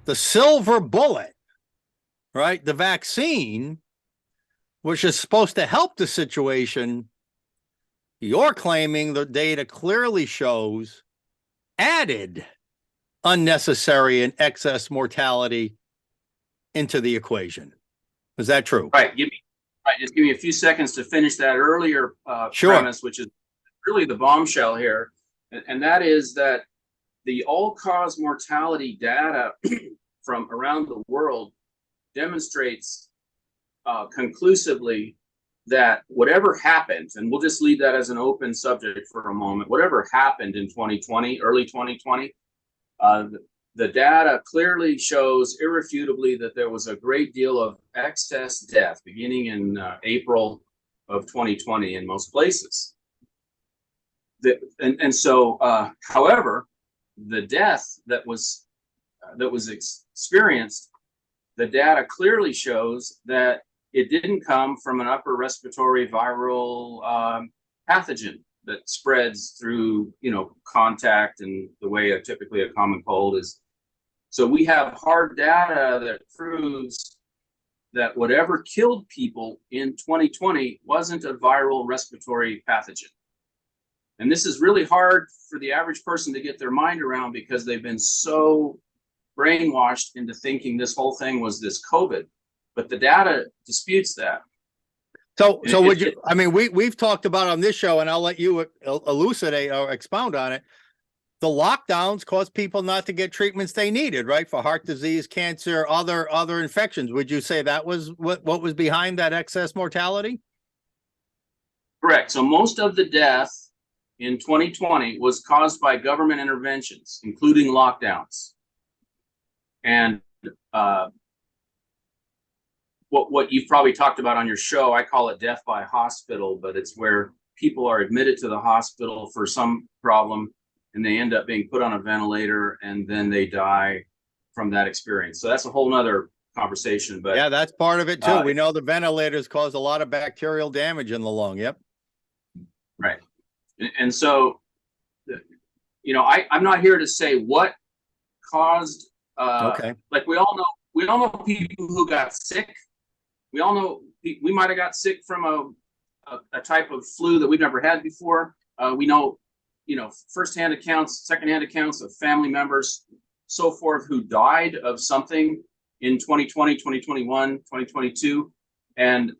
the silver bullet, right? The vaccine, which is supposed to help the situation, you're claiming the data clearly shows added unnecessary and excess mortality into the equation. Is that true? Right. Just give me a few seconds to finish that earlier Sure. premise, which is really the bombshell here, and that is that the all-cause mortality data from around the world demonstrates conclusively that whatever happened, and we'll just leave that as an open subject for a moment, whatever happened in 2020, early 2020, the data clearly shows irrefutably that there was a great deal of excess death beginning in April of 2020 in most places. However, the death that was experienced, the data clearly shows that it didn't come from an upper respiratory viral pathogen that spreads through, contact and the way typically a common cold is. So we have hard data that proves that whatever killed people in 2020 wasn't a viral respiratory pathogen. And this is really hard for the average person to get their mind around because they've been so brainwashed into thinking this whole thing was this COVID. But the data disputes that. So would you? I mean, we've talked about on this show, and I'll let you elucidate or expound on it. The lockdowns caused people not to get treatments they needed, right? For heart disease, cancer, other infections. Would you say that was what was behind that excess mortality? Correct. So most of the death in 2020 was caused by government interventions, including lockdowns. And what you've probably talked about on your show, I call it death by hospital, but it's where people are admitted to the hospital for some problem and they end up being put on a ventilator and then they die from that experience. So that's a whole nother conversation. But yeah, that's part of it too. We know the ventilators cause a lot of bacterial damage in the lung. Yep. Right. And so, I'm not here to say what caused, okay. Like we all know people who got sick. We all know we might have got sick from a type of flu that we've never had before. We know, firsthand accounts, secondhand accounts of family members, so forth, who died of something in 2020, 2021, 2022. And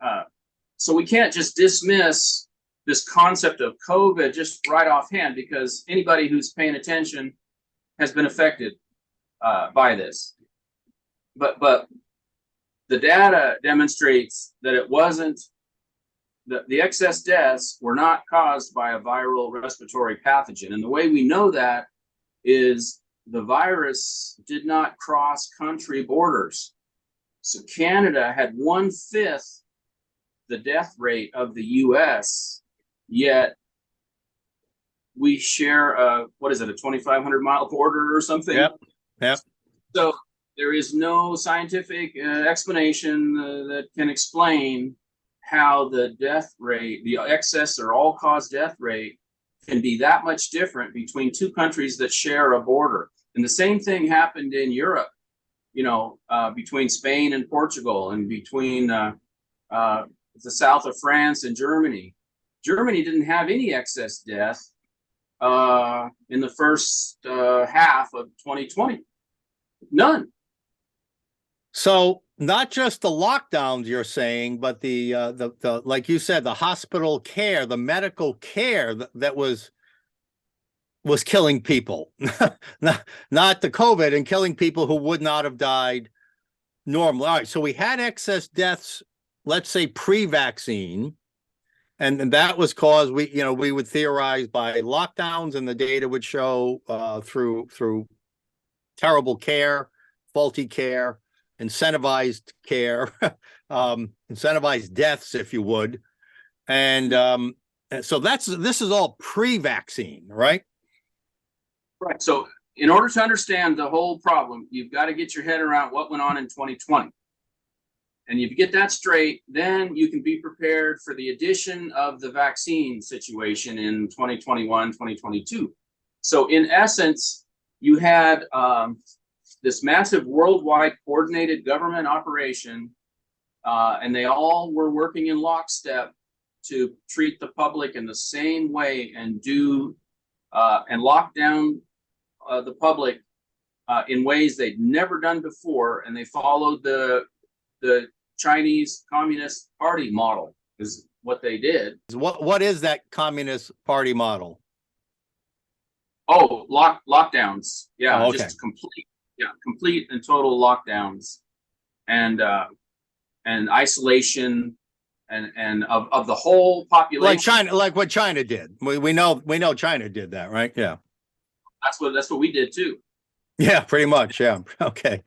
so we can't just dismiss this concept of COVID just right offhand, because anybody who's paying attention has been affected by this. But the data demonstrates that it wasn't, the excess deaths were not caused by a viral respiratory pathogen. And the way we know that is the virus did not cross country borders. So Canada had 1/5 the death rate of the US, yet we share a 2,500 mile border or something. Yep. So there is no scientific explanation that can explain how the death rate, the excess or all-cause death rate, can be that much different between two countries that share a border. And the same thing happened in Europe, between Spain and Portugal, and between the south of France and Germany. Germany didn't have any excess death in the first half of 2020. None. So not just the lockdowns you're saying, but the like you said, the hospital care, the medical care that was killing people, not the COVID, and killing people who would not have died normally. All right, so we had excess deaths, let's say pre-vaccine, and that was caused, we would theorize, by lockdowns, and the data would show through terrible care, faulty care, incentivized care, incentivized deaths, if you would. And so this is all pre-vaccine, right? Right. So in order to understand the whole problem, you've got to get your head around what went on in 2020. And if you get that straight, then you can be prepared for the addition of the vaccine situation in 2021, 2022. So in essence, you had this massive worldwide coordinated government operation, and they all were working in lockstep to treat the public in the same way and do and lock down the public in ways they'd never done before, and they followed the Chinese Communist Party model is what they did. What is that Communist Party model? Oh, lockdowns. Yeah, Oh, okay. just complete and total lockdowns, and isolation, and of the whole population. Like China, like what China did. We know China did that, right? Yeah. That's what we did too. Yeah, pretty much. Yeah. Okay.